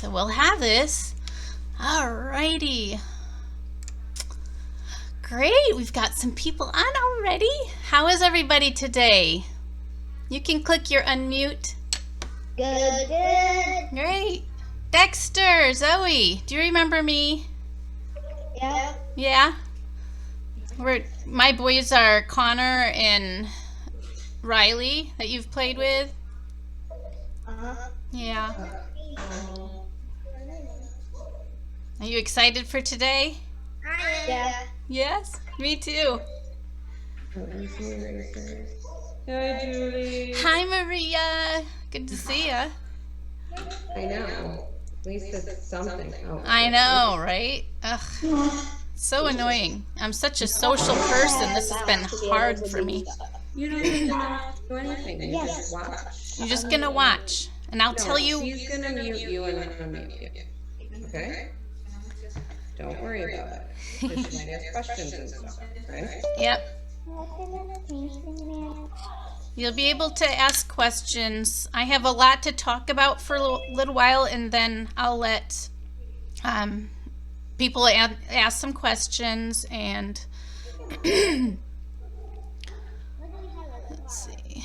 So we'll have this. Alrighty. Great, we've got some people on already. How is everybody today? You can click your unmute. Good, good. Great. Dexter, Zoe, do you remember me? Yeah. Yeah? My boys are Connor and Riley that you've played with. Uh-huh. Yeah. Are you excited for today? Yeah. Yes, me too. Hi, Julie. Hi, Maria. Good to see ya. I know. At least it's something. Oh, I know, right? Ugh. So annoying. I'm such a social person. This has been hard for me. You don't even have to do anything. You just watch. You're just gonna watch, and I'll tell you. She's gonna mute you and unmute you. Okay? Don't worry about it. Because she might ask questions and stuff, right? Yep. You'll be able to ask questions. I have a lot to talk about for a little while, and then I'll let people ask some questions. And let's see.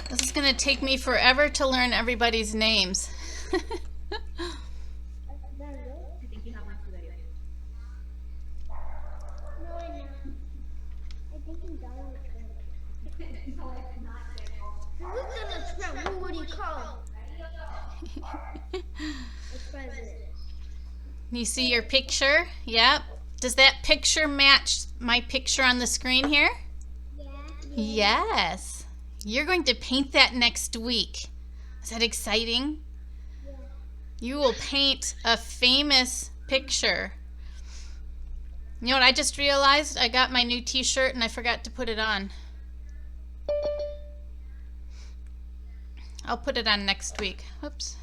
This is going to take me forever to learn everybody's names. What do you call You see your picture? Yep. Does that picture match my picture on the screen here? Yeah. Yes. You're going to paint that next week. Is that exciting? Yeah. You will paint a famous picture. You know what I just realized? I got my new t-shirt and I forgot to put it on. I'll put it on next week. Whoops.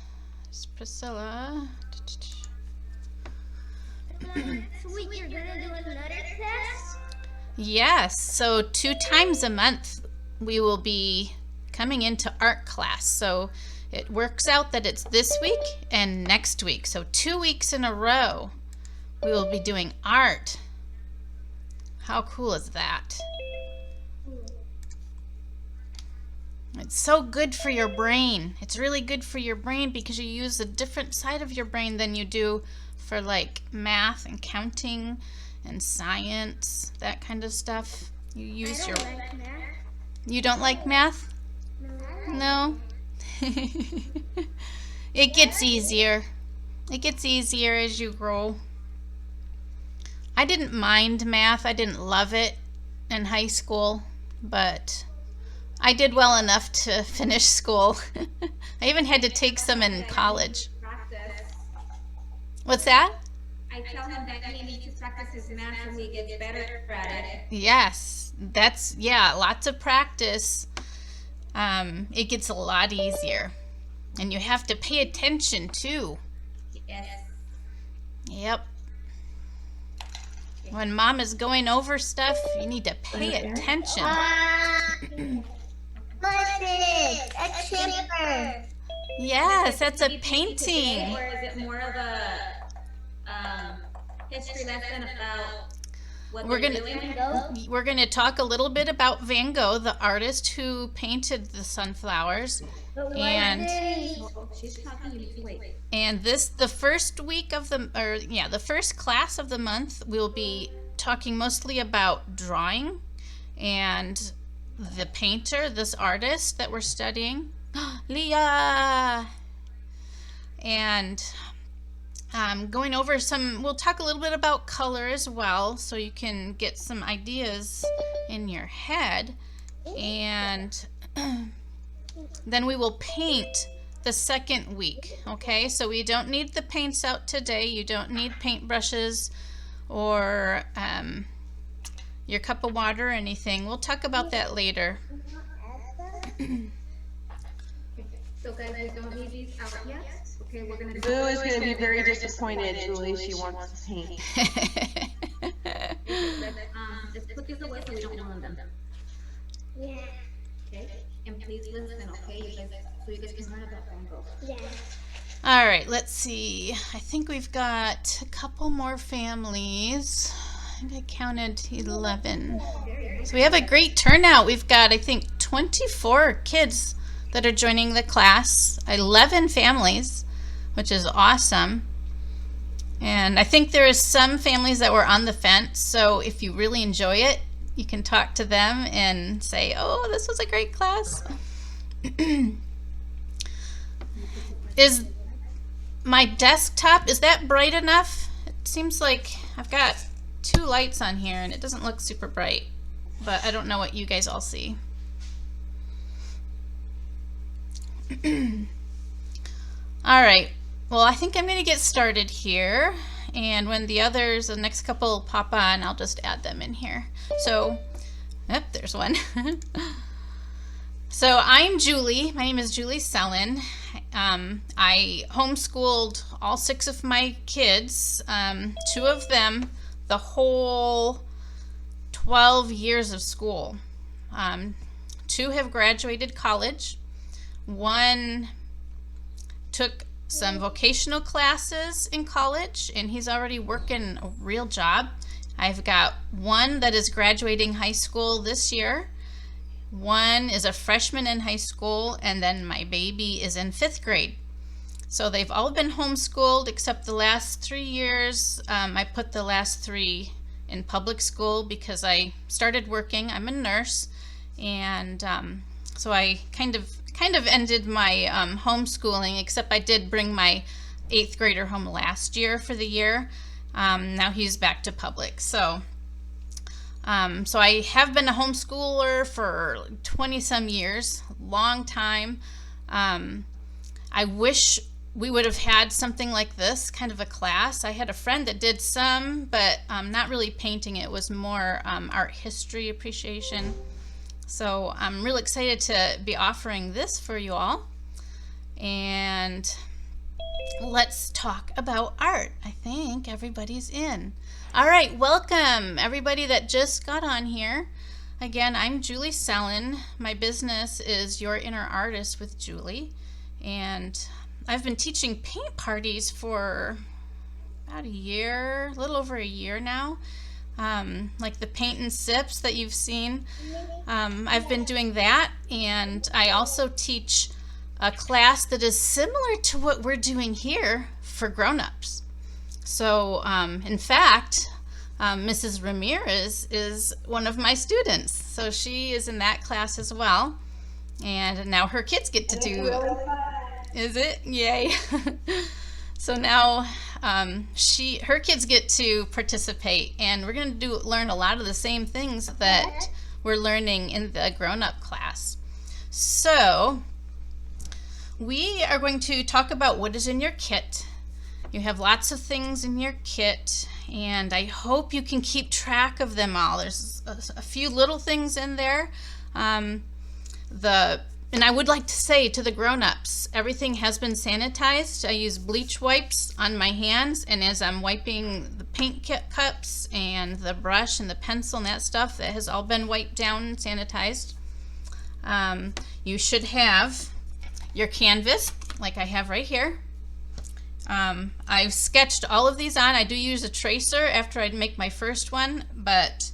It's Priscilla. Sweet, you're gonna do another test? Yes. So 2 times a month we will be coming into art class. So it works out that it's this week and next week. So 2 weeks in a row we will be doing art. How cool is that? It's so good for your brain. It's really good for your brain because you use a different side of your brain than you do for like math and counting and science, that kind of stuff. You use your... Like math. You don't like math? No? It gets easier. It gets easier as you grow. I didn't mind math. I didn't love it in high school, but I did well enough to finish school. I even had to take some in college. What's that? I tell him that he needs to practice his math so he gets better at it. Yes, lots of practice. It gets a lot easier. And you have to pay attention too. Yes. Yep. When mom is going over stuff, you need to pay attention. What's it? A chipper. Yes, that's a painting. Or is it more of a history lesson about what We're they're gonna doing? we're gonna talk a little bit about Van Gogh, the artist who painted the sunflowers. And She's talking, you need to wait. And the first week of the first class of the month, we'll be talking mostly about drawing and the painter, this artist that we're studying, Leah. And going over we'll talk a little bit about color as well, so you can get some ideas in your head. And then we will paint the second week, okay? So we don't need the paints out today. You don't need paintbrushes or your cup of water or anything. We'll talk about that later. So guys, we don't need these out yet. Okay, we're gonna do. Boo is going to be very disappointed, Julie. She wants to paint. Let's put this away so we don't ruin them. Yeah. Okay, and please listen, okay, you guys, so you guys can learn about Van Gogh. Yeah. All right, let's see. I think we've got a couple more families. I think I counted 11. So we have a great turnout. We've got, I think, 24 kids that are joining the class, 11 families, which is awesome. And I think there is some families that were on the fence, so if you really enjoy it, you can talk to them and say, oh, this was a great class. Is my desktop, is that bright enough? It seems like I've got 2 lights on here and it doesn't look super bright, but I don't know what you guys all see. All right, well, I think I'm going to get started here, and when the next couple pop on, I'll just add them in here. So, yep, there's one. So I'm Julie. My name is Julie Sellen. I homeschooled all 6 of my kids, 2 of them the whole 12 years of school. 2 have graduated college. 1 took some vocational classes in college, and he's already working a real job. I've got 1 that is graduating high school this year. 1 is a freshman in high school, and then my baby is in 5th grade. So they've all been homeschooled except the last 3 years. I put the last 3 in public school because I started working. I'm a nurse, and so I kind of ended my homeschooling, except I did bring my 8th grader home last year for the year. Now he's back to public. So I have been a homeschooler for 20-some years, long time. I wish we would have had something like this, kind of a class. I had a friend that did some, but not really painting. It was more art history appreciation. So I'm really excited to be offering this for you all. And let's talk about art. I think everybody's in. All right, welcome everybody that just got on here. Again, I'm Julie Sellen. My business is Your Inner Artist with Julie. And I've been teaching paint parties for about a year, a little over a year now. Like the paint and sips that you've seen. I've been doing that, and I also teach a class that is similar to what we're doing here for grown-ups. So, in fact, Mrs. Ramirez is one of my students, so she is in that class as well, and now her kids get to do. Really fun. Is it? Yay! So now her kids get to participate, and we're going to learn a lot of the same things that we're learning in the grown-up class. So we are going to talk about what is in your kit. You have lots of things in your kit, and I hope you can keep track of them all. There's a few little things in there. And I would like to say to the grown-ups, everything has been sanitized. I use bleach wipes on my hands, and as I'm wiping the paint cups and the brush and the pencil and that stuff, that has all been wiped down and sanitized. You should have your canvas, like I have right here. I've sketched all of these on. I do use a tracer after I'd make my first one, but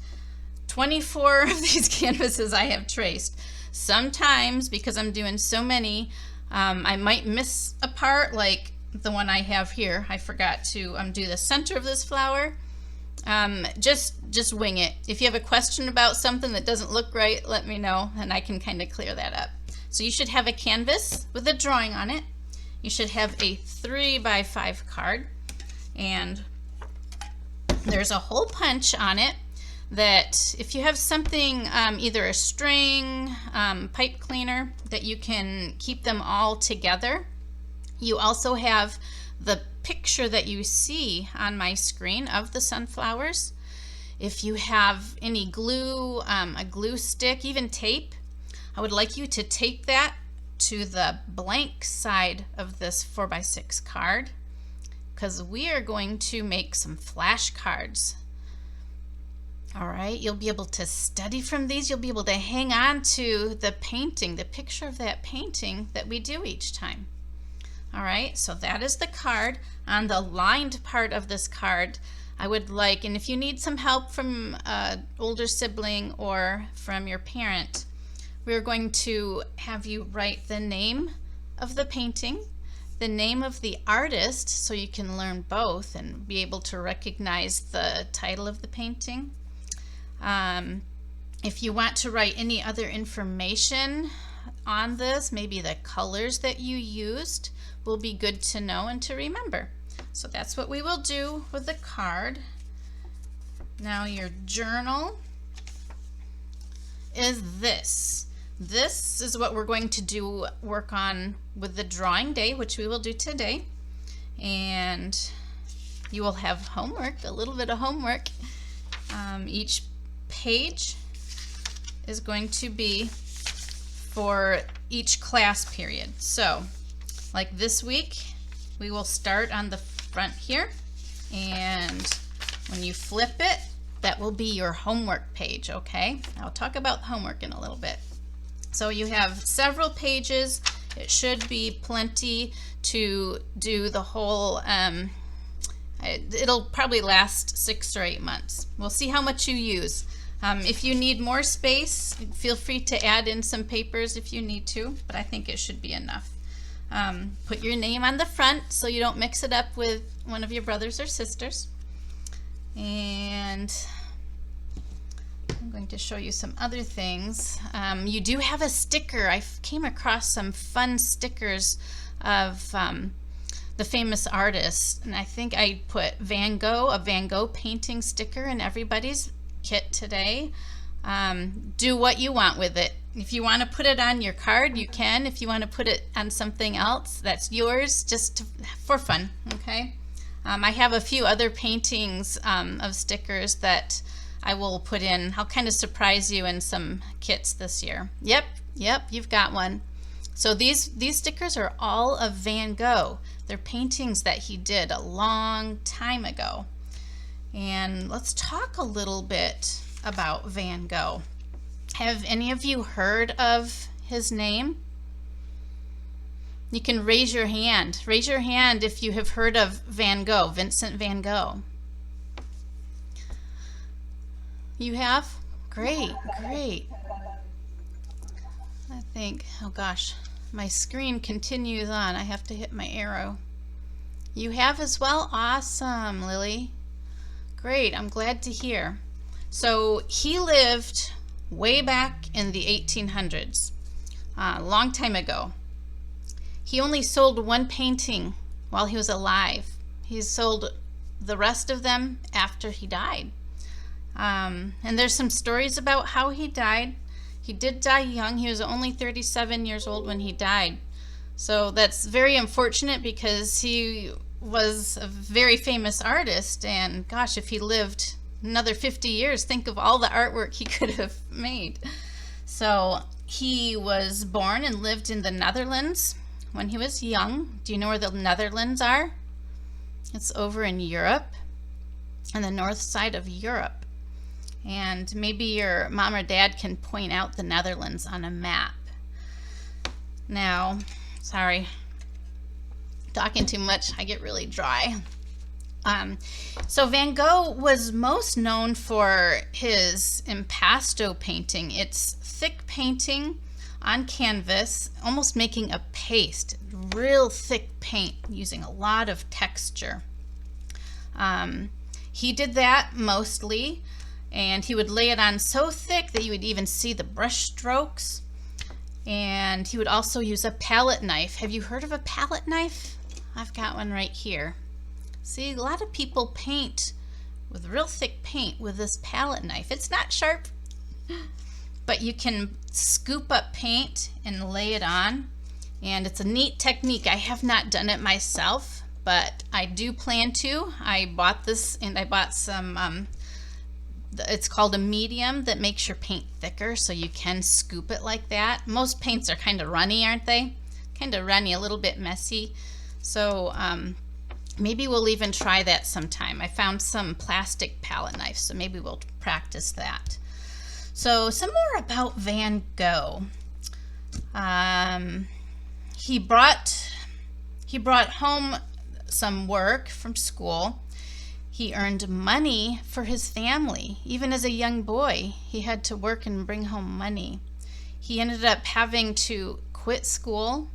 24 of these canvases I have traced. Sometimes, because I'm doing so many, I might miss a part, like the one I have here. I forgot to do the center of this flower. Just wing it. If you have a question about something that doesn't look right, let me know, and I can kind of clear that up. So you should have a canvas with a drawing on it. You should have a 3x5 card, and there's a hole punch on it that if you have something, either a string, pipe cleaner, that you can keep them all together. You also have the picture that you see on my screen of the sunflowers. If you have any glue, a glue stick, even tape, I would like you to tape that to the blank side of this 4x6 card because we are going to make some flashcards. All right, you'll be able to study from these. You'll be able to hang on to the painting, the picture of that painting that we do each time. All right, so that is the card. On the lined part of this card, I would like, and if you need some help from an older sibling or from your parent, we're going to have you write the name of the painting, the name of the artist, so you can learn both and be able to recognize the title of the painting. If you want to write any other information on this, maybe the colors that you used, will be good to know and to remember. So that's what we will do with the card. Now your journal is this. This is what we're going to do work on with the drawing day, which we will do today. And you will have homework, a little bit of homework. Each page is going to be for each class period. So like this week, we will start on the front here, and when you flip it, that will be your homework page, okay? I'll talk about homework in a little bit. So you have several pages. It should be plenty to do the whole, it'll probably last 6 or 8 months. We'll see how much you use. If you need more space, feel free to add in some papers if you need to, but I think it should be enough. Put your name on the front so you don't mix it up with one of your brothers or sisters. And I'm going to show you some other things. You do have a sticker. I came across some fun stickers of the famous artists, and I think I put Van Gogh, a Van Gogh painting sticker in everybody's kit today. Do what you want with it. If you want to put it on your card, you can. If you want to put it on something else, that's yours, just for fun, okay? I have a few other paintings of stickers that I will put in. I'll kind of surprise you in some kits this year. Yep, you've got one. So these stickers are all of Van Gogh. They're paintings that he did a long time ago. And let's talk a little bit about Van Gogh. Have any of you heard of his name? You can raise your hand. Raise your hand if you have heard of Van Gogh, Vincent van Gogh. You have? Great. I think, oh gosh, my screen continues on. I have to hit my arrow. You have as well? Awesome, Lily. Great, I'm glad to hear. So he lived way back in the 1800s, a long time ago. He only sold one painting while he was alive. He sold the rest of them after he died. And there's some stories about how he died. He did die young. He was only 37 years old when he died. So that's very unfortunate because he was a very famous artist, and gosh, if he lived another 50 years, think of all the artwork he could have made. So he was born and lived in the Netherlands when he was young. Do you know where the Netherlands are? It's over in Europe, on the north side of Europe. And maybe your mom or dad can point out the Netherlands on a map. Now, sorry, talking too much, I get really dry. So Van Gogh was most known for his impasto painting. It's thick painting on canvas, almost making a paste, real thick paint using a lot of texture. He did that mostly, and he would lay it on so thick that you would even see the brush strokes. And he would also use a palette knife. Have you heard of a palette knife? I've got one right here. See, a lot of people paint with real thick paint with this palette knife. It's not sharp, but you can scoop up paint and lay it on. And it's a neat technique. I have not done it myself, but I do plan to. I bought this, and I bought some It's called a medium that makes your paint thicker, so you can scoop it like that. Most paints are kind of runny, aren't they? Kind of runny, a little bit messy. So maybe we'll even try that sometime. I found some plastic palette knives, so maybe we'll practice that. So some more about Van Gogh. He brought home some work from school. He earned money for his family. Even as a young boy, he had to work and bring home money. He ended up having to quit school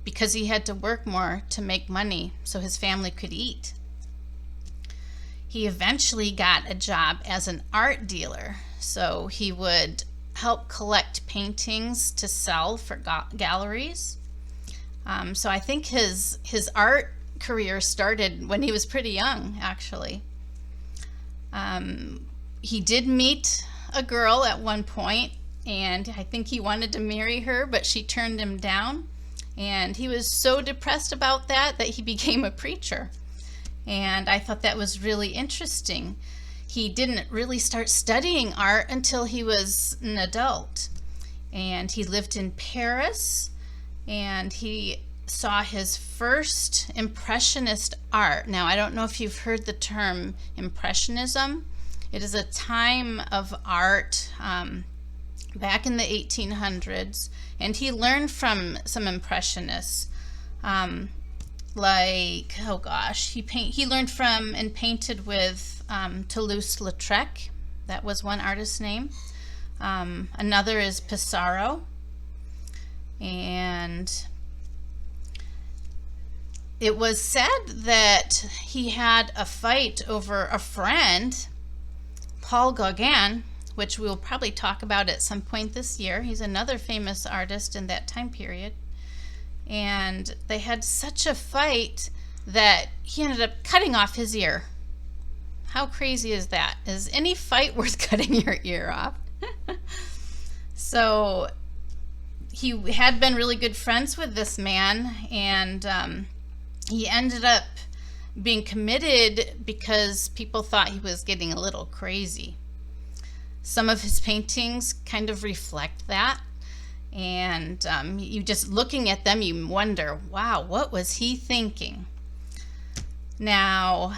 because he had to work more to make money so his family could eat. He eventually got a job as an art dealer, so he would help collect paintings to sell for galleries. So I think his art career started when he was pretty young, actually. He did meet a girl at one point, and I think he wanted to marry her, but she turned him down. And he was so depressed about that he became a preacher. And I thought that was really interesting. He didn't really start studying art until he was an adult. And he lived in Paris, and he saw his first Impressionist art. Now, I don't know if you've heard the term Impressionism. It is a time of art back in the 1800s, and he learned from some Impressionists. He learned from and painted with Toulouse-Lautrec. That was one artist's name. Another is Pissarro. And it was said that he had a fight over a friend, Paul Gauguin, which we'll probably talk about at some point this year. He's another famous artist in that time period. And they had such a fight that he ended up cutting off his ear. How crazy is that? Is any fight worth cutting your ear off? So he had been really good friends with this man, and he ended up being committed because people thought he was getting a little crazy. Some of his paintings kind of reflect that, and you just looking at them, you wonder, wow, what was he thinking? Now,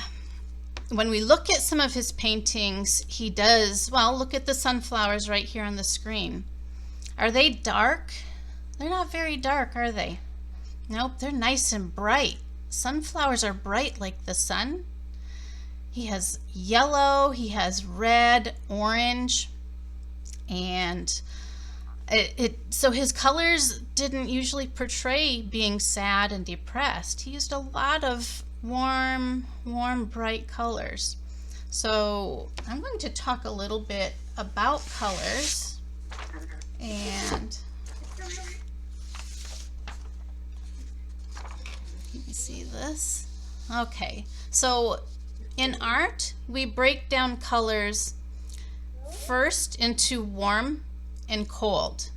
when we look at some of his paintings, he does, well, look at the sunflowers right here on the screen. Are they dark? They're not very dark, are they? Nope, they're nice and bright. Sunflowers are bright like the sun. He has yellow, he has red, orange, and so his colors didn't usually portray being sad and depressed. He used a lot of warm, bright colors. So I'm going to talk a little bit about colors, and you can see this. Okay, so in art, we break down colors first into warm and cold.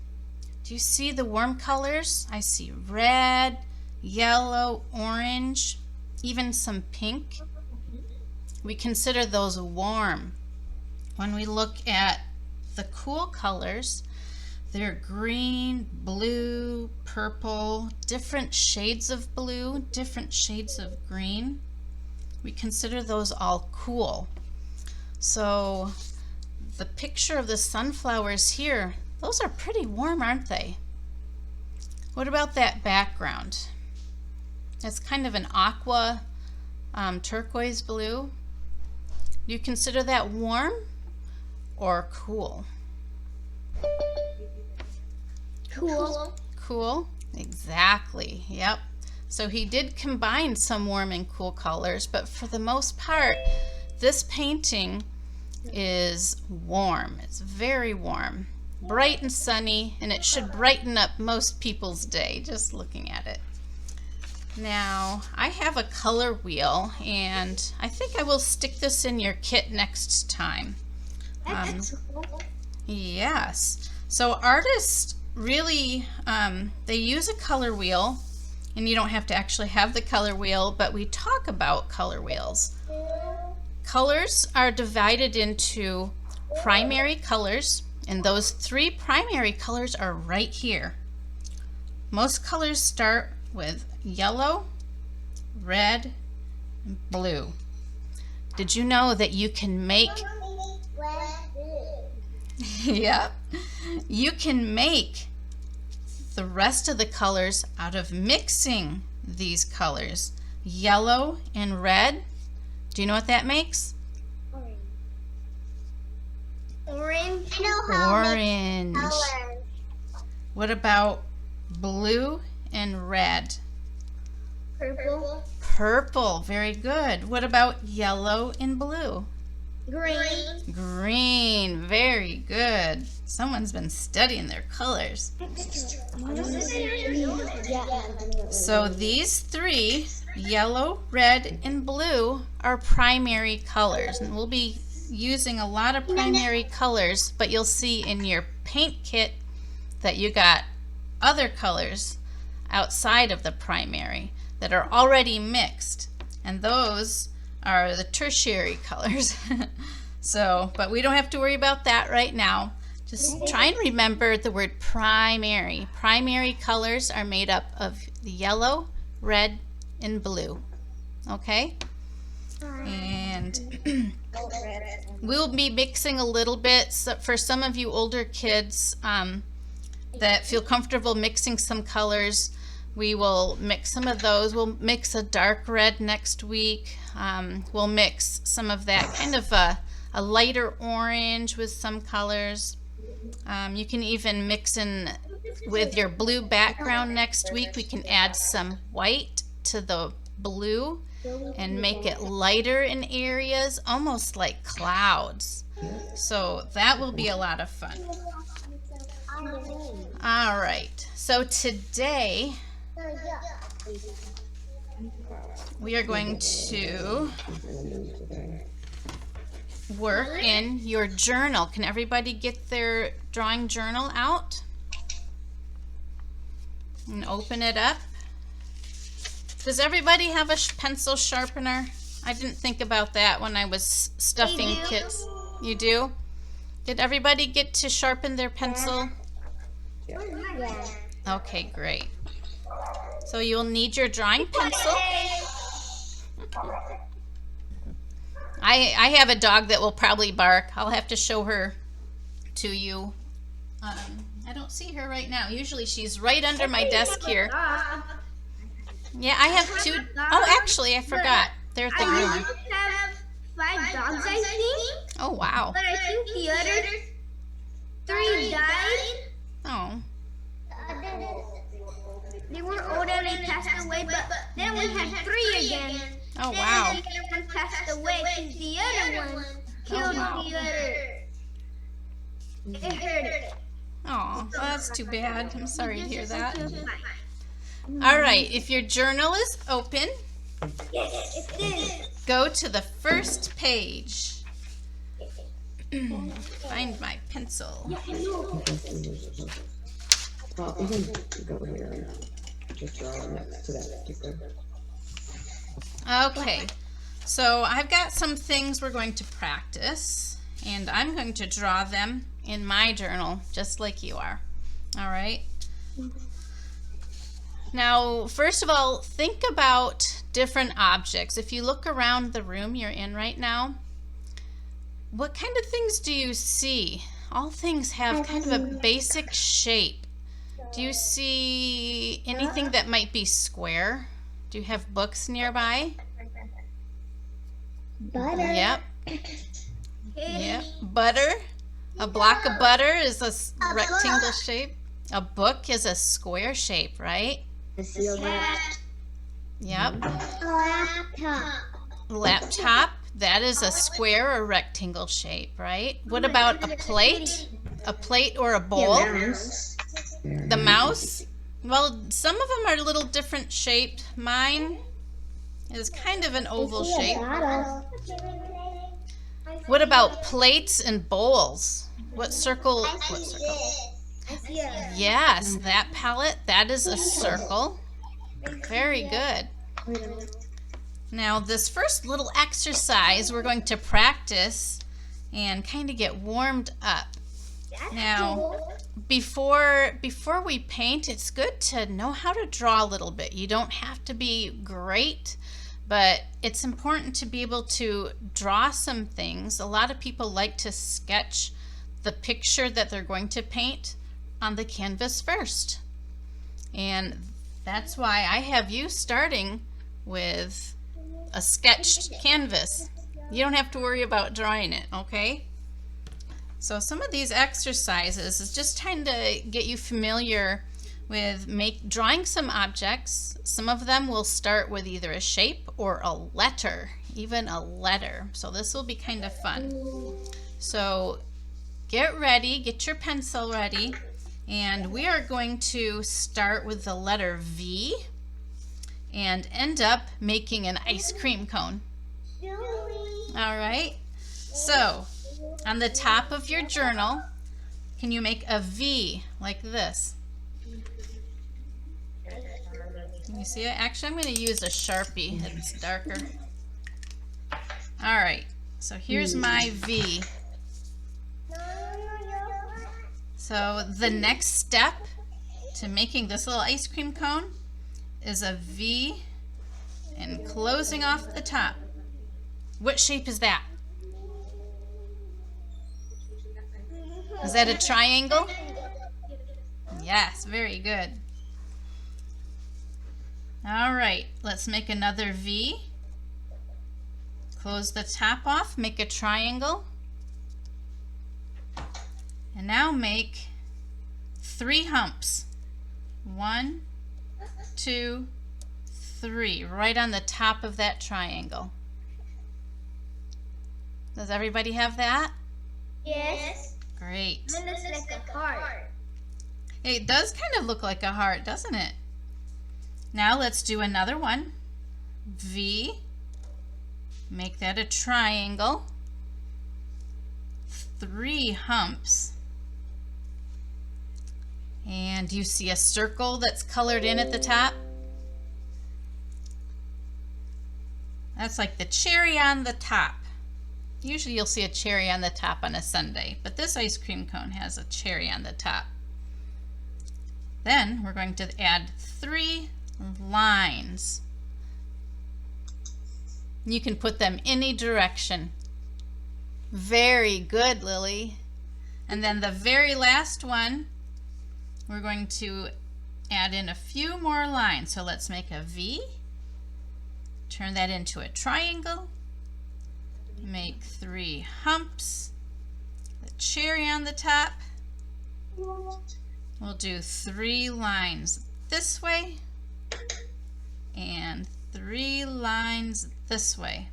Do you see the warm colors? I see red, yellow, orange, even some pink. We consider those warm. When we look at the cool colors, they're green, blue, purple, different shades of blue, different shades of green. We consider those all cool. So the picture of the sunflowers here, those are pretty warm, aren't they? What about that background? That's kind of an aqua turquoise blue. Do you consider that warm or cool? Cool. Cool, exactly, yep. So he did combine some warm and cool colors, but for the most part, this painting is warm. It's very warm, bright and sunny, and it should brighten up most people's day just looking at it. Now, I have a color wheel, and I think I will stick this in your kit next time. That's cool. Yes. So artists really, they use a color wheel, and you don't have to actually have the color wheel, but we talk about color wheels. Colors are divided into primary colors, and those 3 primary colors are right here. Most colors start with yellow, red, and blue. Did you know that you can make yeah, you can make the rest of the colors out of mixing these colors, yellow and red. Do you know what that makes? Orange. Orange. What about blue and red? Purple. Purple. Very good. What about yellow and blue? Green. Green. Very good. Someone's been studying their colors. So these 3, yellow, red, and blue, are primary colors. And we'll be using a lot of primary colors, but you'll see in your paint kit that you got other colors outside of the primary that are already mixed. And those are the tertiary colors. But we don't have to worry about that right now. Just try and remember the word primary. Primary colors are made up of the yellow, red, and blue. Okay? And we'll be mixing a little bit. So for some of you older kids that feel comfortable mixing some colors, we will mix some of those. We'll mix a dark red next week. We'll mix some of that kind of a lighter orange with some colors. You can even mix in with your blue background next week. We can add some white to the blue and make it lighter in areas, almost like clouds. So that will be a lot of fun. All right. So today we are going to work in your journal. Can everybody get their drawing journal out and open it up? Does everybody have a pencil sharpener? I didn't think about that when I was stuffing kits. You do? Did everybody get to sharpen their pencil? Yeah. Okay, great. So you'll need your drawing pencil. I have a dog that will probably bark. I'll have to show her to you. I don't see her right now. Usually she's right under my desk here. Yeah, I have 2. Oh, actually, I forgot. They're at the I room. used to have 5 dogs, I think. Oh, wow. But I think the other 3 died. Oh, They were old and they passed away, but then we had 3 again. oh, wow. Then the other one passed away because the other one killed the other. It hurt it. Oh, well, that's too bad. I'm sorry to hear that. It was fine. All right, if your journal is open, Yes, it is. go to the first page. Find my pencil. Well, you can go here and just draw next to that particular. Okay, so I've got some things we're going to practice, and I'm going to draw them in my journal, just like you are. All right? Now, first of all, think about different objects. If you look around the room you're in right now, what kind of things do you see? All things have kind of a basic shape. Do you see anything that might be square? Do you have books nearby? Butter. Yep. Yep. Butter. A block of butter is a rectangle shape. A book is a square shape, right? Yep. Laptop. Laptop, that is a square or rectangle shape, right? What about a plate? A plate or a bowl? The mouse? Well, some of them are a little different shaped. Mine is kind of an oval shape. What about plates and bowls? What circle? What circle? Yes, that palette, that is a circle. Very good. Now, this first little exercise we're going to practice and kind of get warmed up. That's Now, cool. before we paint, it's good to know how to draw a little bit. You don't have to be great, but it's important to be able to draw some things. A lot of people like to sketch the picture that they're going to paint on the canvas first. And that's why I have you starting with a sketched canvas. You don't have to worry about drawing it, okay? So some of these exercises is just trying to get you familiar with drawing some objects. Some of them will start with either a shape or a letter, even a letter. So this will be kind of fun. So get ready, get your pencil ready, and we are going to start with the letter V and end up making an ice cream cone. All right, so on the top of your journal, can you make a V like this? Can you see it? Actually, I'm going to use a Sharpie. It's darker. All right, so here's my V. So the next step to making this little ice cream cone is a V and closing off the top. What shape is that? Is that a triangle? Yes, very good. All right, let's make another V. Close the top off, make a triangle. And now make 3 humps. 1, 2, 3, right on the top of that triangle. Does everybody have that? Yes. Great. It looks like a heart. It does kind of look like a heart, doesn't it? Now let's do another one. V. Make that a triangle. 3 humps. And you see a circle that's colored in at the top? That's like the cherry on the top. Usually you'll see a cherry on the top on a sundae, but this ice cream cone has a cherry on the top. Then we're going to add 3 lines. You can put them any direction. Very good, Lily. And then the very last one, we're going to add in a few more lines. So let's make a V, turn that into a triangle, make 3 humps, the cherry on the top. We'll do 3 lines this way and 3 lines this way.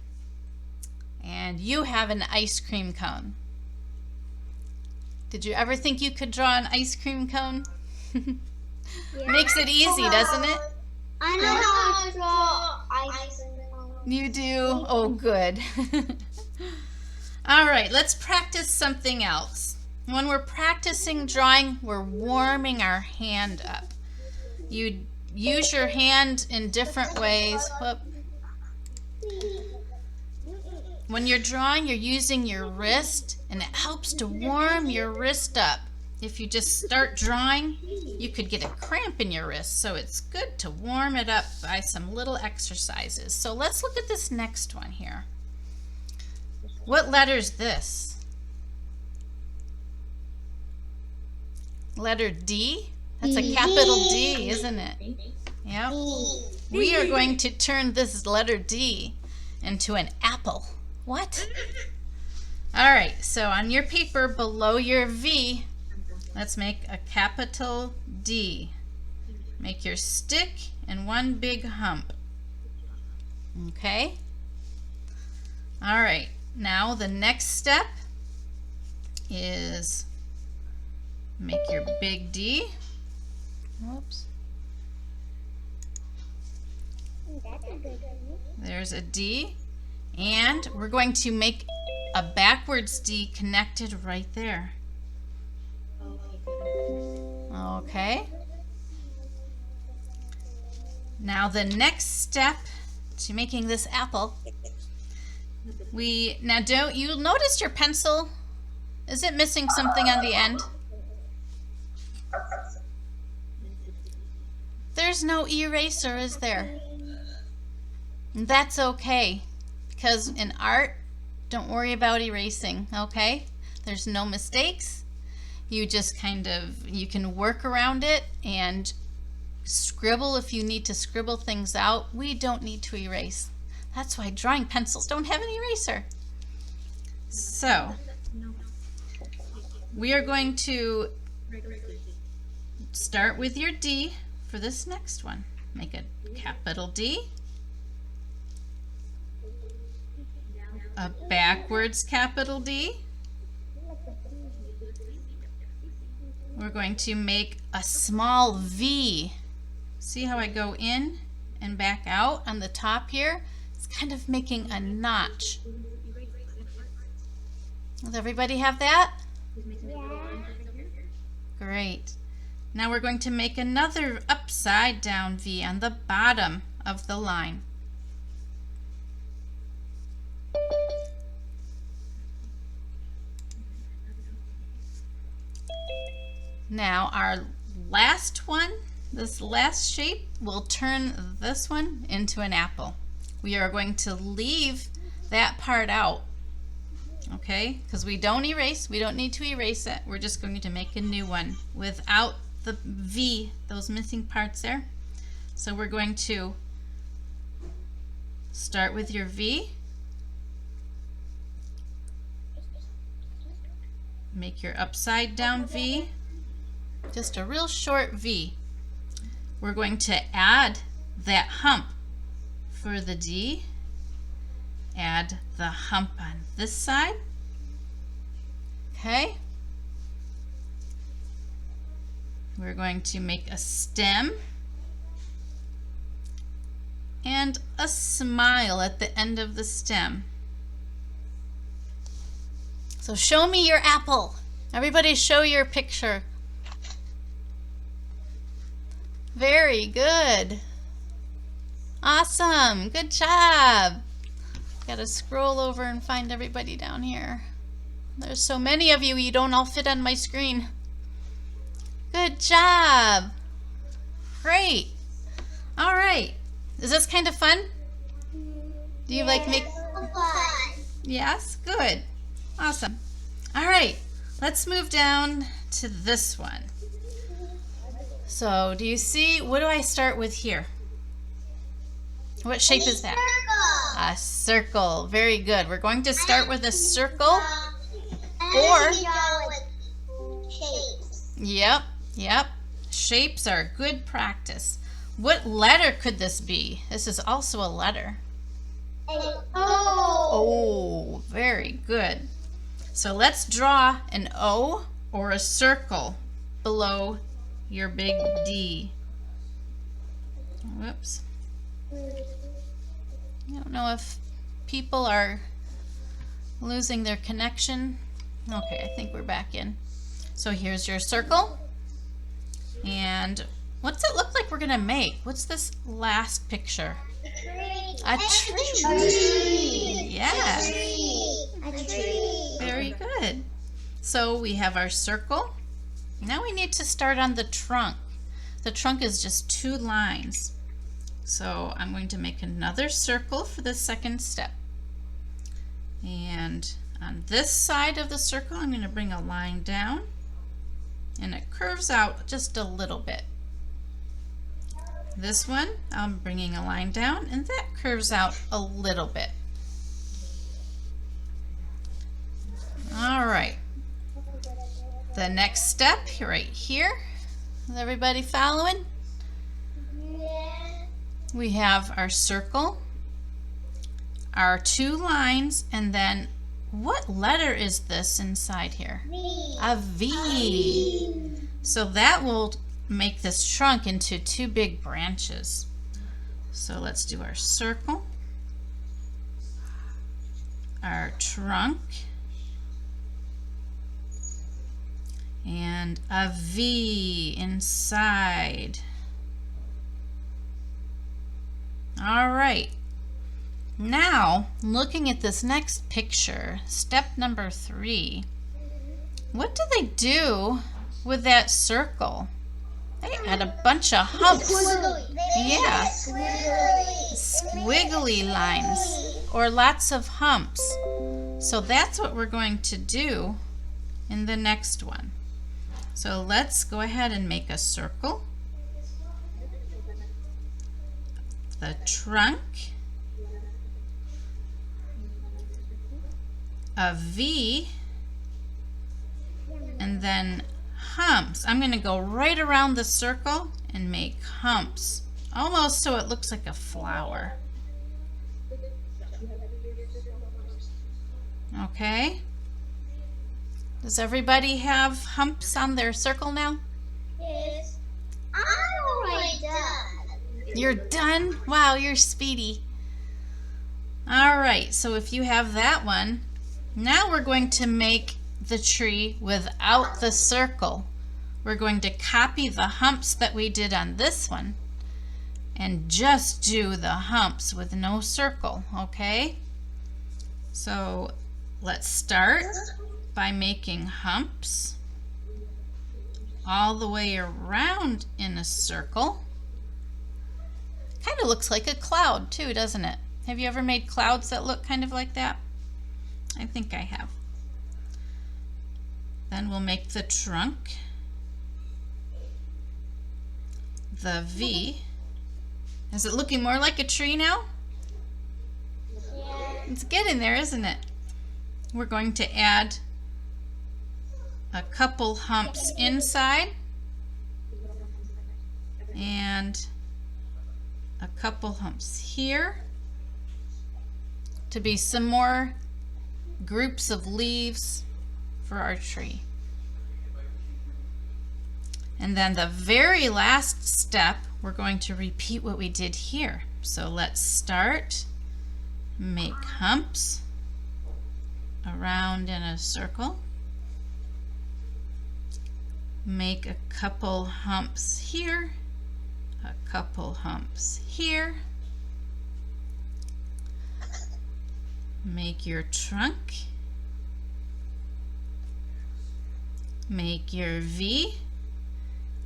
And you have an ice cream cone. Did you ever think you could draw an ice cream cone? Makes it easy, doesn't it? I know how to draw ice cream. You do? Oh, good. All right, let's practice something else. When we're practicing drawing, we're warming our hand up. You use your hand in different ways. Whoop. When you're drawing, you're using your wrist, and it helps to warm your wrist up. If you just start drawing, you could get a cramp in your wrist, so it's good to warm it up by some little exercises. So let's look at this next one here. What letter is this? Letter D? That's a capital D, isn't it? Yep. We are going to turn this letter D into an apple. What? All right, so on your paper below your V, let's make a capital D. Make your stick and one big hump. Okay? All right, now the next step is make your big D. Whoops. There's a D. And we're going to make a backwards D connected right there. Okay. Now the next step to making this apple Now don't you notice your pencil? Is it missing something on the end? There's no eraser, is there? That's okay, because in art, don't worry about erasing, okay? There's no mistakes. You just you can work around it and scribble if you need to scribble things out. We don't need to erase. That's why drawing pencils don't have an eraser. So, we are going to start with your D for this next one. Make a capital D, a backwards capital D. We're going to make a small V. See how I go in and back out on the top here? It's kind of making a notch. Does everybody have that? Great. Now we're going to make another upside down V on the bottom of the line. Now our last one, this last shape, will turn this one into an apple. We are going to leave that part out, okay? Because we don't erase, we don't need to erase it. We're just going to make a new one without the V, those missing parts there. So we're going to start with your V. Make your upside down V. Just a real short V. We're going to add that hump for the D. Add the hump on this side. Okay. We're going to make a stem and a smile at the end of the stem. So show me your apple. Everybody show your picture. Very good. Awesome. Good job. Gotta scroll over and find everybody down here. There's so many of you, you don't all fit on my screen. Good job. Great. All right. Is this kind of fun? Do you like make? Yes? Good. Awesome. All right. Let's move down to this one. So, do you see, what do I start with here? What shape is that? A circle. Very good. We're going to start with a circle. Or, yep. Shapes are good practice. What letter could this be? This is also a letter. Oh, very good. So let's draw an O or a circle below your big D. Whoops. I don't know if people are losing their connection. Okay, I think we're back in. So here's your circle. And what's it look like we're gonna make? What's this last picture? A tree. Yes. A tree. Very good. So we have our circle. Now we need to start on the trunk. The trunk is just 2 lines. So I'm going to make another circle for the second step. And on this side of the circle, I'm going to bring a line down. And it curves out just a little bit. This one, I'm bringing a line down, and that curves out a little bit. All right. The next step, right here. Is everybody following? We have our circle, our 2 lines, and then what letter is this inside here? A V. So that will make this trunk into 2 big branches. So let's do our circle, our trunk, and a V inside. All right. Now, looking at this next picture, step number 3, what do they do with that circle? They add a bunch of humps. Yeah, squiggly lines or lots of humps. So that's what we're going to do in the next one. So let's go ahead and make a circle, the trunk, a V, and then humps. I'm going to go right around the circle and make humps, almost so it looks like a flower. Okay. Does everybody have humps on their circle now? Yes. I'm already done. You're done? Wow, you're speedy. All right, so if you have that one, now we're going to make the tree without the circle. We're going to copy the humps that we did on this one and just do the humps with no circle, okay? So let's start by making humps all the way around in a circle. Kind of looks like a cloud too, doesn't it? Have you ever made clouds that look kind of like that? I think I have. Then we'll make the trunk, the V. Is it looking more like a tree now? Yeah. It's getting there, isn't it? We're going to add a couple humps inside and a couple humps here to be some more groups of leaves for our tree. And then the very last step, we're going to repeat what we did here. So let's start, make humps around in a circle, make a couple humps here, a couple humps here, make your trunk, make your V,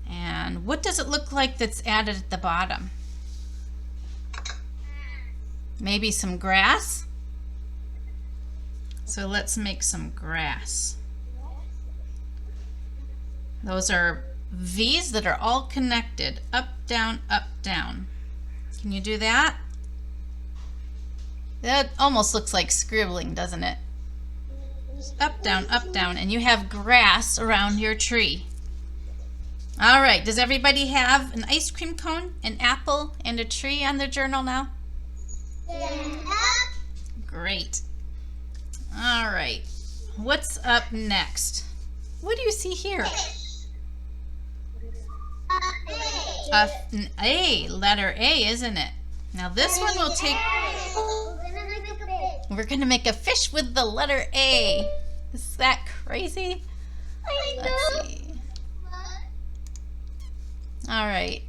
and what does it look like that's added at the bottom? Maybe some grass? So let's make some grass. Those are V's that are all connected, up, down, up, down. Can you do that? That almost looks like scribbling, doesn't it? Up, down, and you have grass around your tree. All right, does everybody have an ice cream cone, an apple, and a tree on their journal now? Yeah. Great. All right, what's up next? What do you see here? An A, letter A, isn't it? Now this one will take, we're gonna make a fish with the letter A. Is that crazy? Let's see. All right.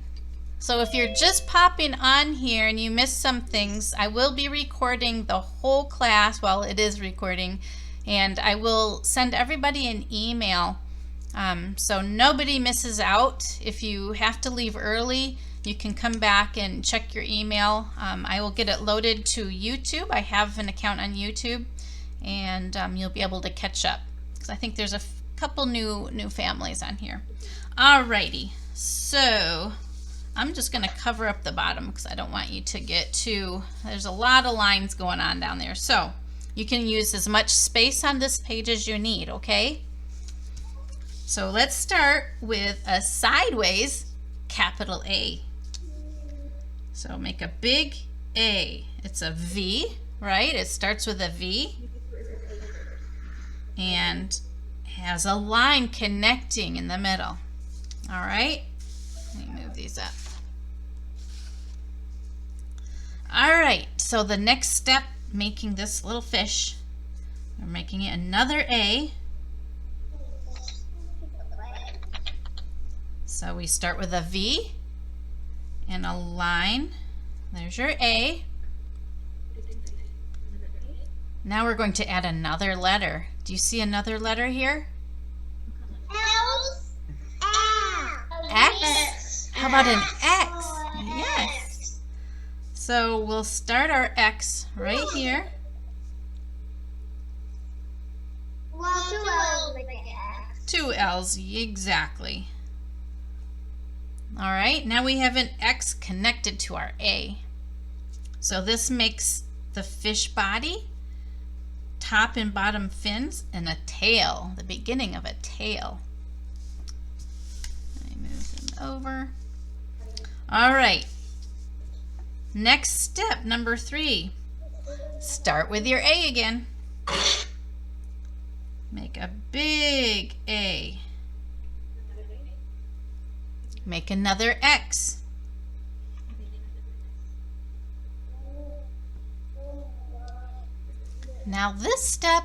So if you're just popping on here and you missed some things, I will be recording the whole class while it is recording, and I will send everybody an email so nobody misses out. If you have to leave early, you can come back and check your email. I will get it loaded to YouTube. I have an account on YouTube, and you'll be able to catch up because I think there's a couple new families on here. Alrighty, so I'm just going to cover up the bottom because I don't want you to get too, there's a lot of lines going on down there. So you can use as much space on this page as you need, okay? So let's start with a sideways capital A. So make a big A. It's a V, right? It starts with a V and has a line connecting in the middle. All right, let me move these up. All right, so the next step, making this little fish, we're making it another A. So we start with a V and a line. There's your A. Now we're going to add another letter. Do you see another letter here? X? How about an X? Yes. So we'll start our X right here. Well, 2 L's make an X. 2 L's, exactly. All right, now we have an X connected to our A. So this makes the fish body, top and bottom fins, and a tail, the beginning of a tail. Let me move them over. All right, next step, number 3. Start with your A again. Make a big A. Make another X. Now this step,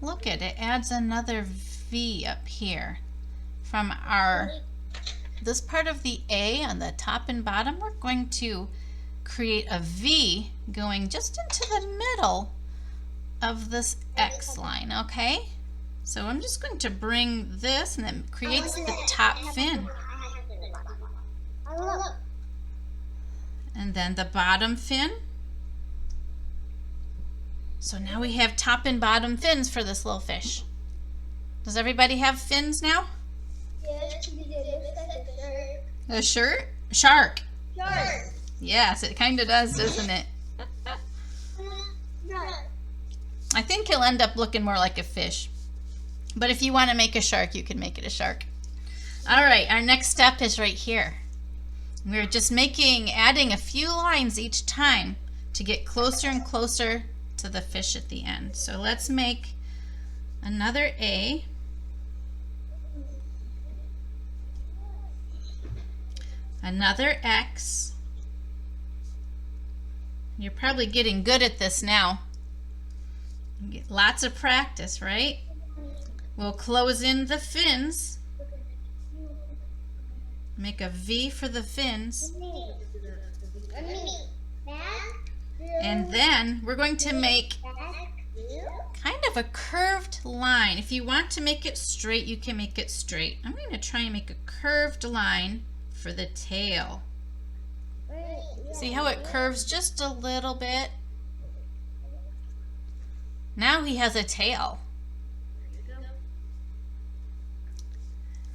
look at it, adds another V up here. From this part of the A on the top and bottom, we're going to create a V going just into the middle of this X line, okay? So I'm just going to bring this, and it creates the top fin. And then the bottom fin. So now we have top and bottom fins for this little fish. Does everybody have fins now? Yes, because it looks like a A shirt? Shark. shark. Yes, it kind of does, doesn't it? I think he'll end up looking more like a fish. But if you want to make a shark, you can make it a shark. All right, our next step is right here. We're just adding a few lines each time to get closer and closer to the fish at the end. So let's make another A. Another X. You're probably getting good at this now. You get lots of practice, right? We'll close in the fins. Make a V for the fins. And then we're going to make kind of a curved line. If you want to make it straight, you can make it straight. I'm going to try and make a curved line for the tail. See how it curves just a little bit? Now he has a tail.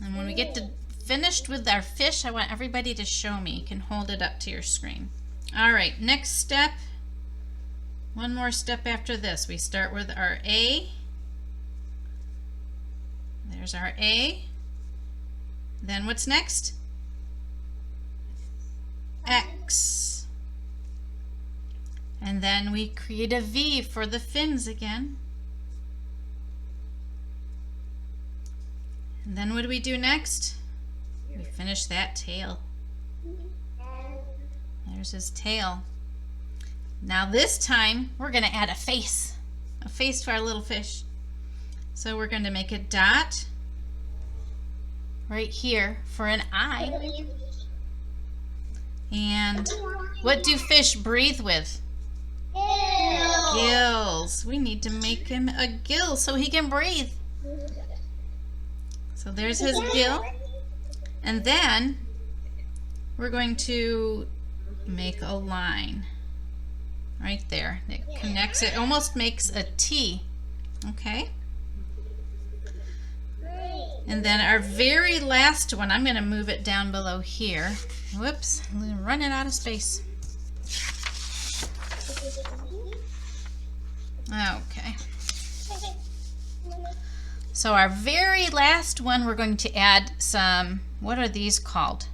And when we get finished with our fish, I want everybody to show me. You can hold it up to your screen. All right, next step. One more step after this. We start with our A. There's our A. Then what's next? X. And then we create a V for the fins again. And then what do we do next? We finish that tail. There's his tail. Now this time we're going to add a face to our little fish. So we're going to make a dot right here for an eye. And what do fish breathe with? Gills. We need to make him a gill so he can breathe. So there's his gill. And then we're going to make a line right there. It connects, it almost makes a T. Okay? And then our very last one, I'm going to move it down below here. Whoops, I'm running out of space. Okay. So our very last one, we're going to add some, what are these called?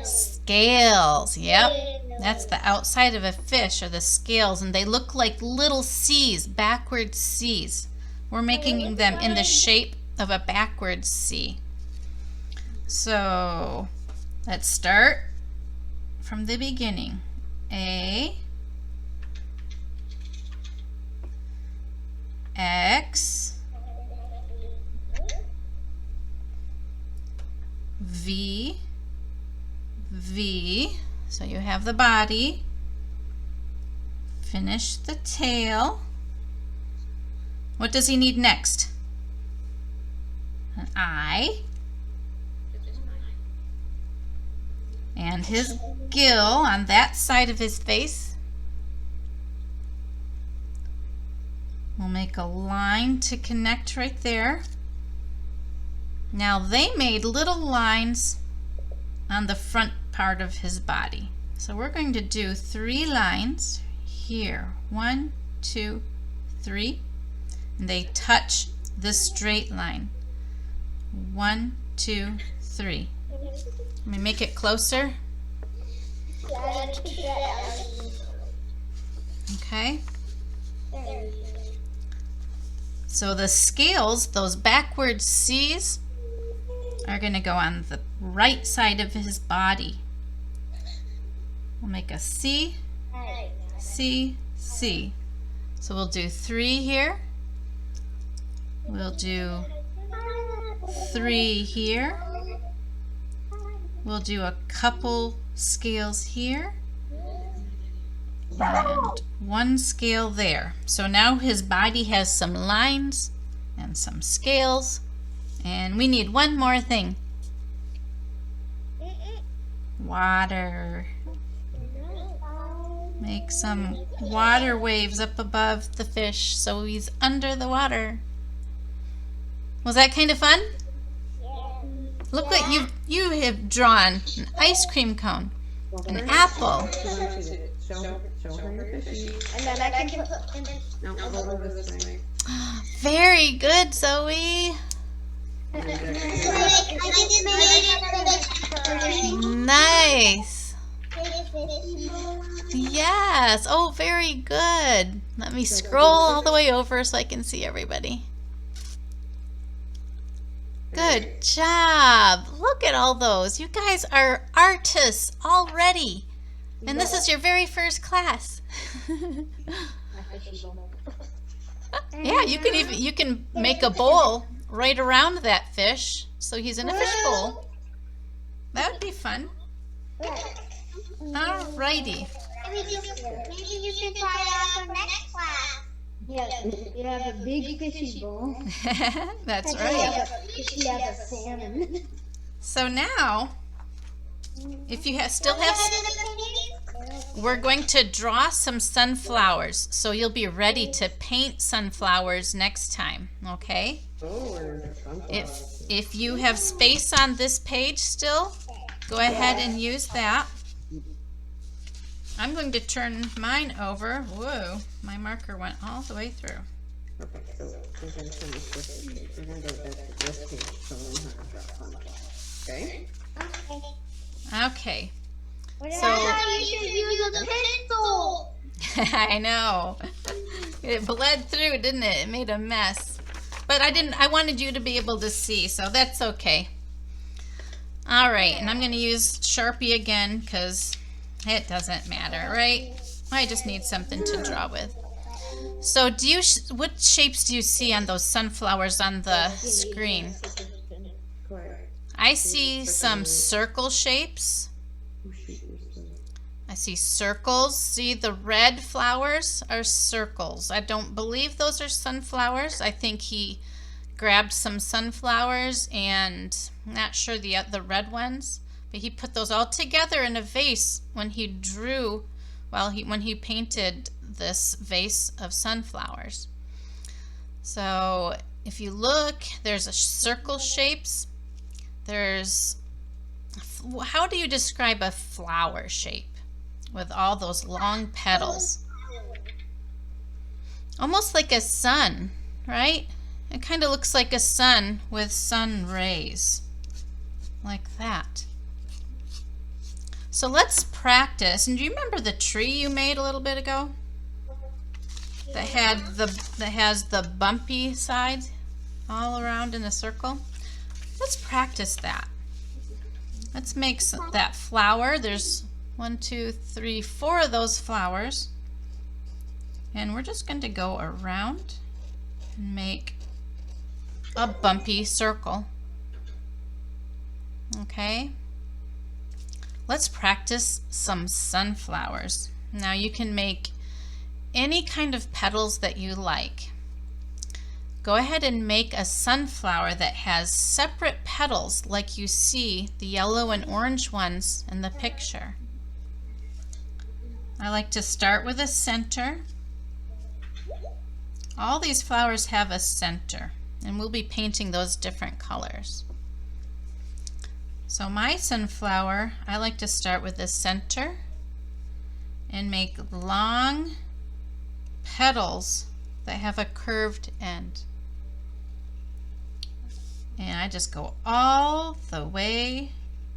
Scales. Yep. That's the outside of a fish, or the scales, and they look like little C's, backwards C's. We're making them in the shape of a backwards C. So let's start from the beginning. A, X, V, V, so you have the body, finish the tail, What does he need next? An eye. And his gill on that side of his face. We'll make a line to connect right there. Now they made little lines on the front part of his body. So we're going to do 3 lines here. 1, 2, 3. And they touch this straight line. 1, 2, 3. Let me make it closer. Okay. So the scales, those backward C's, are going to go on the right side of his body. We'll make a C, C, C. So we'll do 3 here. We'll do 3 here. We'll do a couple scales here. And 1 scale there. So now his body has some lines and some scales. And we need one more thing. Water. Make some water waves up above the fish so he's under the water. Was that kind of fun? Look what you have drawn. An ice cream cone. An apple. Show her your fishy. And then I can put in this. No, over this way. Very good, Zoe. Nice. Yes. Oh, very good. Let me scroll all the way over so I can see everybody. Good job. Look at all those. You guys are artists already. And this is your very first class. Yeah, you can make a bowl right around that fish so he's in a fish bowl. That would be fun. Alrighty. Maybe you can try it out for next class. Yeah, you have a big fishy bowl. That's right. You have a salmon. So now, if you still have, we're going to draw some sunflowers. So you'll be ready to paint sunflowers next time, okay? If you have space on this page still, go ahead and use that. I'm going to turn mine over. Whoa, my marker went all the way through. Perfect. So we're going to finish this page. We're going to go back to this page so we learn how to draw sunflowers. Okay? Okay. So you should use a pencil. I know. It bled through, didn't it? It made a mess. But I wanted you to be able to see, so that's okay. All right, and I'm going to use Sharpie again because it doesn't matter, right? I just need something to draw with. So what shapes do you see on those sunflowers on the screen? I see some circle shapes. I see circles. See, the red flowers are circles. I don't believe those are sunflowers. I think he grabbed some sunflowers and I'm not sure the red ones, but he put those all together in a vase when he drew, when he painted this vase of sunflowers. So if you look, there's circle shapes. How do you describe a flower shape with all those long petals? Almost like a sun, right? It kind of looks like a sun with sun rays, like that. So let's practice. And do you remember the tree you made a little bit ago? That has the bumpy sides all around in a circle. Let's practice that. Let's make that flower. There's 1, 2, 3, 4 of those flowers. And we're just going to go around and make a bumpy circle. Okay. Let's practice some sunflowers. Now you can make any kind of petals that you like. go ahead and make a sunflower that has separate petals like you see the yellow and orange ones in the picture. I like to start with a center. All these flowers have a center, and we'll be painting those different colors. So my sunflower, I like to start with the center and make long petals that have a curved end. And I just go all the way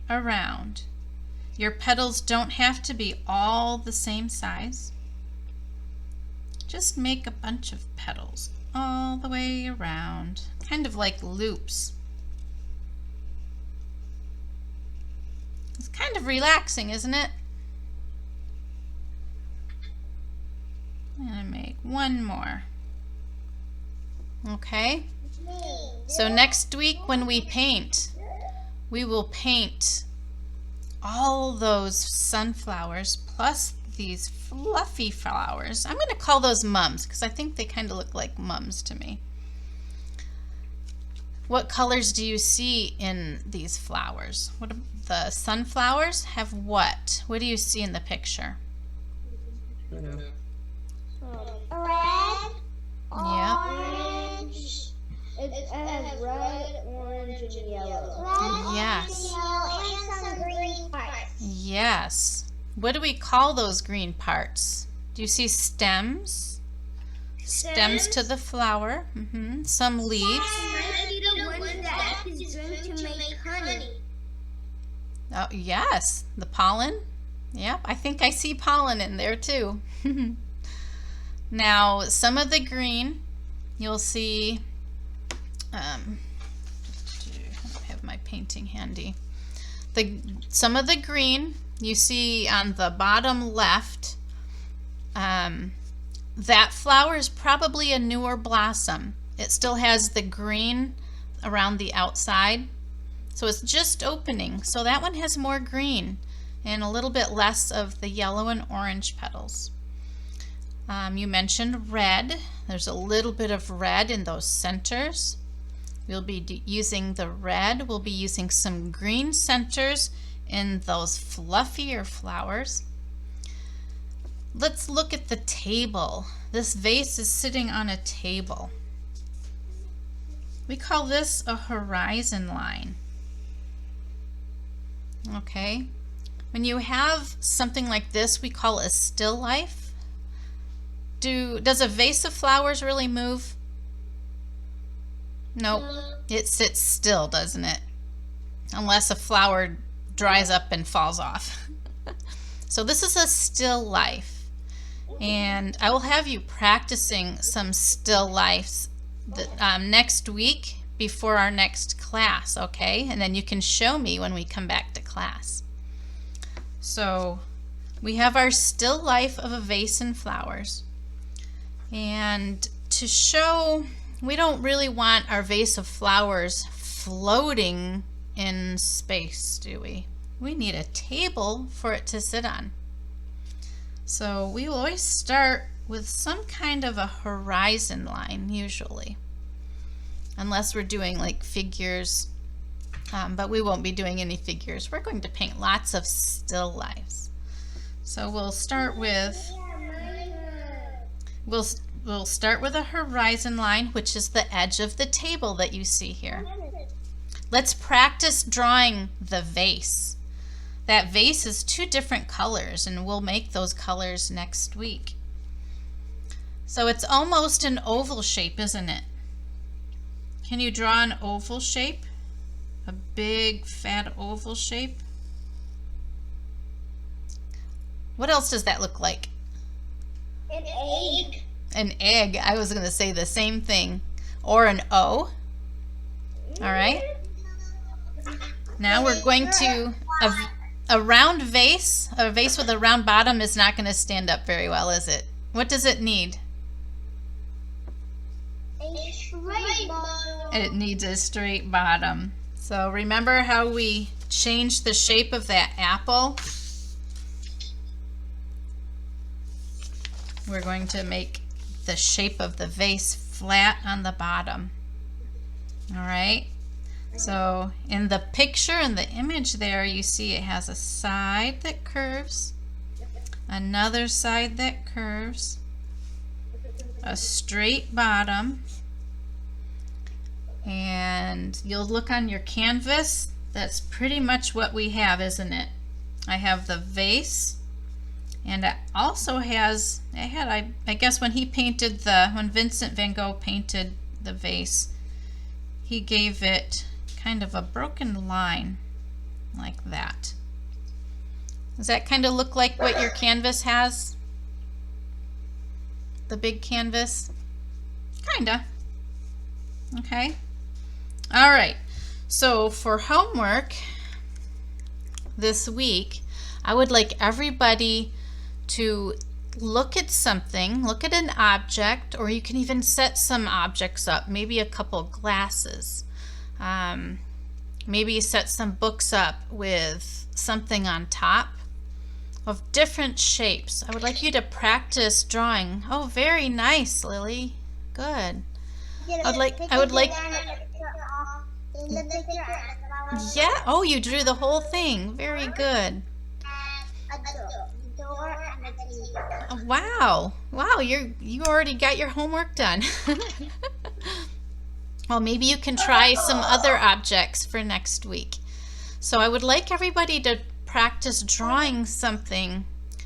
around. Your petals don't have to be all the same size. Just make a bunch of petals all the way around, kind of like loops. It's kind of relaxing, isn't it? I'm gonna make one more. Okay, so next week when we paint, we will paint all those sunflowers plus these fluffy flowers. I'm going to call those mums because I think they kind of look like mums to me. What colors do you see in these flowers? What the sunflowers have what? What do you see in the picture? Red, Yeah. orange. It has red, orange, and yellow. Yes. And some green parts. Yes. What do we call those green parts? Do you see stems? Stems to the flower. Some leaves. Might be the ones that is going to make honey. Oh, yes. The pollen. Yep, I think I see pollen in there too. Now, some of the green, you'll see, I don't have my painting handy. Some of the green you see on the bottom left, that flower is probably a newer blossom. It still has the green around the outside, so it's just opening. So that one has more green and a little bit less of the yellow and orange petals. You mentioned red. There's a little bit of red in those centers. We'll be using the red. We'll be using some green centers in those fluffier flowers. Let's look at the table. This vase is sitting on a table. We call this a horizon line. Okay. When you have something like this, we call a still life. Does a vase of flowers really move? Nope. It sits still, doesn't it? Unless a flower dries up and falls off. So this is a still life. And I will have you practicing some still lifes next week before our next class, okay? And then you can show me when we come back to class. So we have our still life of a vase and flowers. And to show, we don't really want our vase of flowers floating in space, do we? We need a table for it to sit on. So we will always start with some kind of a horizon line, usually. Unless we're doing like figures, but we won't be doing any figures. We're going to paint lots of still lifes. So we'll start with, we'll start with a horizon line, which is the edge of the table that you see here. Let's practice drawing the vase. That vase is two different colors, and we'll make those colors next week. So it's almost an oval shape, isn't it? Can you draw an oval shape? A big, fat oval shape? What else does that look like? An egg. An egg. I was going to say the same thing. Or an O. All right. Now we're going to, a round vase, a vase with a round bottom is not going to stand up very well, is it? What does it need? A straight bottom. It needs a straight bottom. So remember how we changed the shape of that apple? We're going to make the shape of the vase flat on the bottom. All right. So in the picture, in the image there, you see it has a side that curves, another side that curves, a straight bottom, and you'll look on your canvas. That's pretty much what we have, isn't it? I have the vase, and it also has, I guess when when Vincent van Gogh painted the vase, he gave it kind of a broken line like that. Does that kind of look like what your canvas has? The big canvas? Kinda. Okay. All right. So for homework this week, I would like everybody to look at something, look at an object, or you can even set some objects up, maybe a couple glasses. Maybe set some books up with something on top of different shapes. I would like you to practice drawing. Oh, very nice, Lily. Good. I would like. Yeah. Oh, you drew the whole thing. Very good. Wow. Wow, you already got your homework done. Well, maybe you can try some other objects for next week. So I would like everybody to practice drawing something,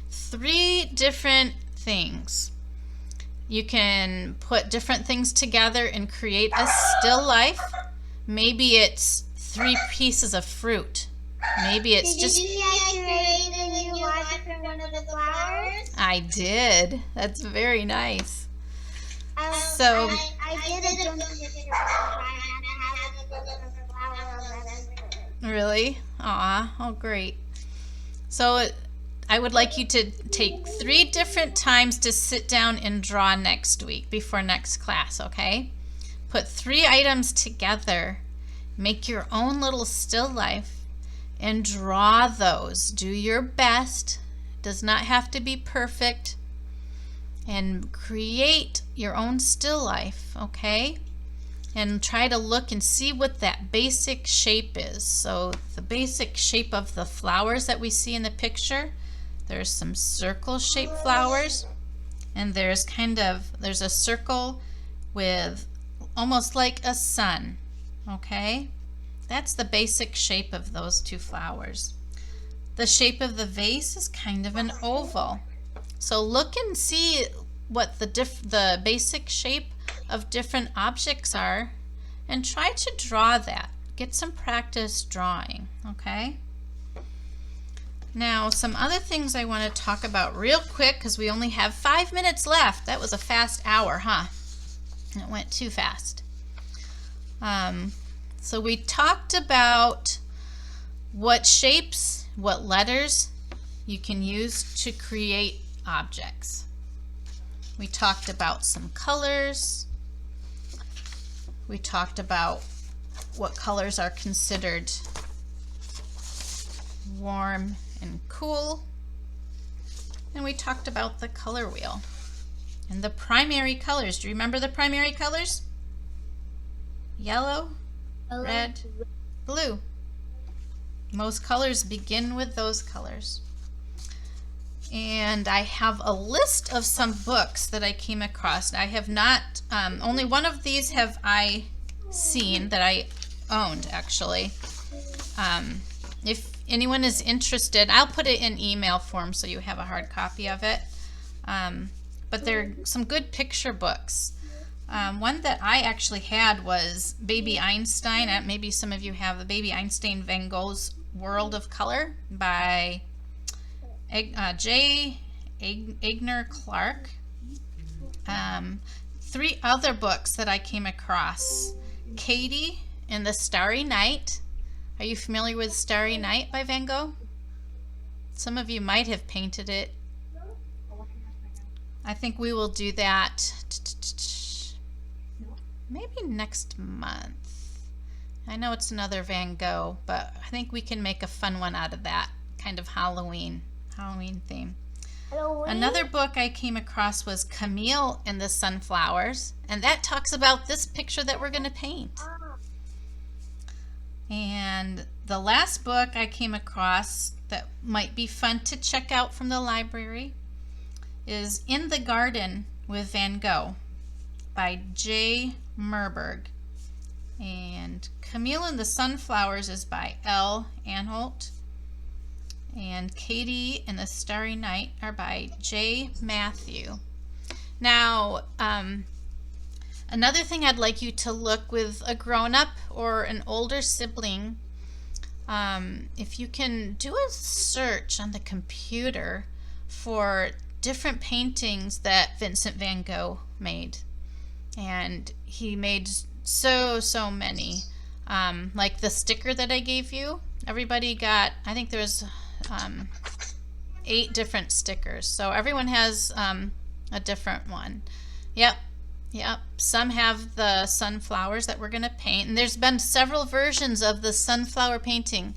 3 different things. You can put different things together and create a still life. Maybe it's 3 pieces of fruit. Maybe it's just... Did you create a new water for one of the flowers? I did. That's very nice. So I did a jump picture and I have a different flower on that. Really? Aw, oh great. So I would like you to take 3 different times to sit down and draw next week before next class, okay? Put 3 items together, make your own little still life, and draw those. Do your best. Does not have to be perfect. And create your own still life, okay? And try to look and see what that basic shape is. So the basic shape of the flowers that we see in the picture, there's some circle-shaped flowers, and there's a circle with almost like a sun, okay? That's the basic shape of those 2 flowers. The shape of the vase is kind of an oval. So look and see what the basic shape of different objects are and try to draw that. Get some practice drawing, okay? Now, some other things I want to talk about real quick because we only have 5 minutes left. That was a fast hour, huh? It went too fast. So we talked about what shapes, what letters you can use to create objects. We talked about some colors. We talked about what colors are considered warm and cool. And we talked about the color wheel and the primary colors. Do you remember the primary colors? Yellow, red, blue. Most colors begin with those colors. And I have a list of some books that I came across. I have not, only one of these have I seen that I owned, actually. If anyone is interested, I'll put it in email form so you have a hard copy of it. But there are some good picture books. One that I actually had was Baby Einstein. Maybe some of you have the Baby Einstein Van Gogh's World of Color by Jay Murberg. 3 other books that I came across. Katie and the Starry Night. Are you familiar with Starry Night by Van Gogh? Some of you might have painted it. I think we will do that maybe next month. I know it's another Van Gogh, but I think we can make a fun one out of that kind of Halloween theme. Another book I came across was Camille and the Sunflowers, and that talks about this picture that we're going to paint. And the last book I came across that might be fun to check out from the library is In the Garden with Van Gogh by Jay Murberg. And Camille and the Sunflowers is by L. Anholt. And Katie and the Starry Night are by J. Matthew. Now, another thing I'd like you to look with a grown-up or an older sibling, if you can do a search on the computer for different paintings that Vincent van Gogh made. And he made so many. Like the sticker that I gave you, everybody got, I think there's 8 different stickers. So everyone has a different one. Yep. Some have the sunflowers that we're going to paint. And there's been several versions of the sunflower painting.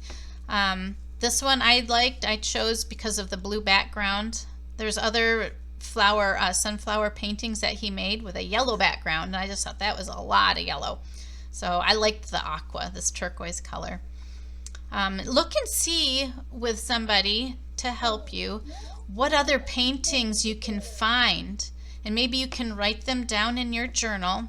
This one I liked. I chose because of the blue background. There's other sunflower paintings that he made with a yellow background. And I just thought that was a lot of yellow. So I liked the aqua, this turquoise color. Look and see with somebody to help you what other paintings you can find, and maybe you can write them down in your journal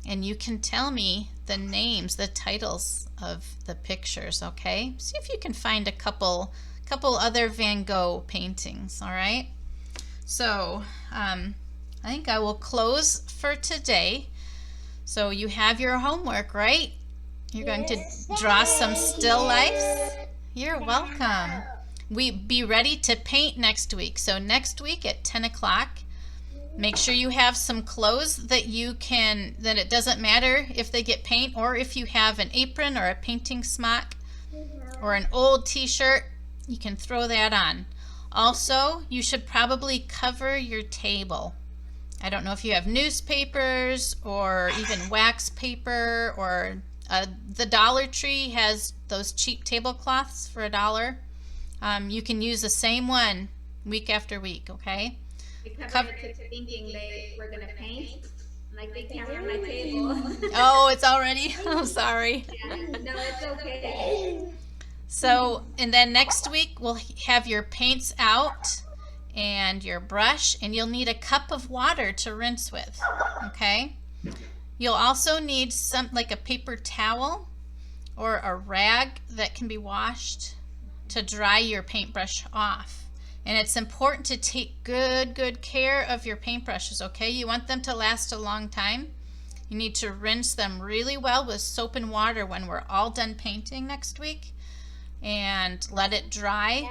and you can tell me the names, the titles of the pictures, okay? See if you can find a couple other Van Gogh paintings, all right? So I think I will close for today. So you have your homework, right? You're going to draw some still lifes. You're welcome. Be ready to paint next week. So next week at 10 o'clock, make sure you have some clothes that it doesn't matter if they get paint, or if you have an apron or a painting smock or an old t-shirt, you can throw that on. Also, you should probably cover your table. I don't know if you have newspapers or even wax paper, or the Dollar Tree has those cheap tablecloths for $1. You can use the same one week after week, okay? Because it's thinking they were going to paint, like they can't on my table. Oh, it's already? I'm sorry. Yeah, no, it's okay. So, and then next week we'll have your paints out and your brush, and you'll need a cup of water to rinse with, okay? You'll also need like a paper towel or a rag that can be washed to dry your paintbrush off. And it's important to take good care of your paintbrushes, okay? You want them to last a long time. You need to rinse them really well with soap and water when we're all done painting next week, and let it dry.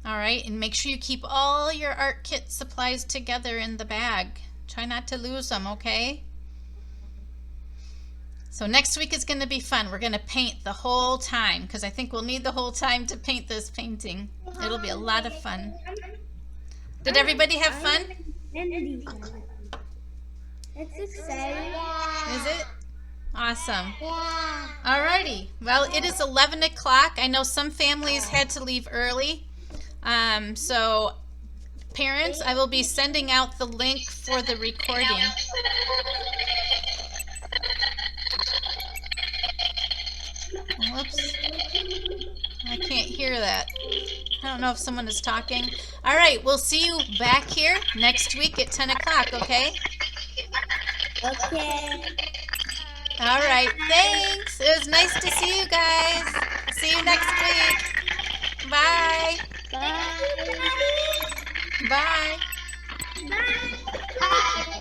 All right, and make sure you keep all your art kit supplies together in the bag. Try not to lose them, okay? So next week is going to be fun. We're going to paint the whole time, because I think we'll need the whole time to paint this painting. It'll be a lot of fun. Did everybody have fun? It's exciting. Is it? Awesome. Yeah. Alrighty. Well, it is 11 o'clock. I know some families had to leave early. So parents, I will be sending out the link for the recording. Whoops. I can't hear that. I don't know if someone is talking. All right, we'll see you back here next week at 10 o'clock, okay? Okay. All right, thanks. It was nice to see you guys. See you next week. Bye. Bye. Bye. Bye.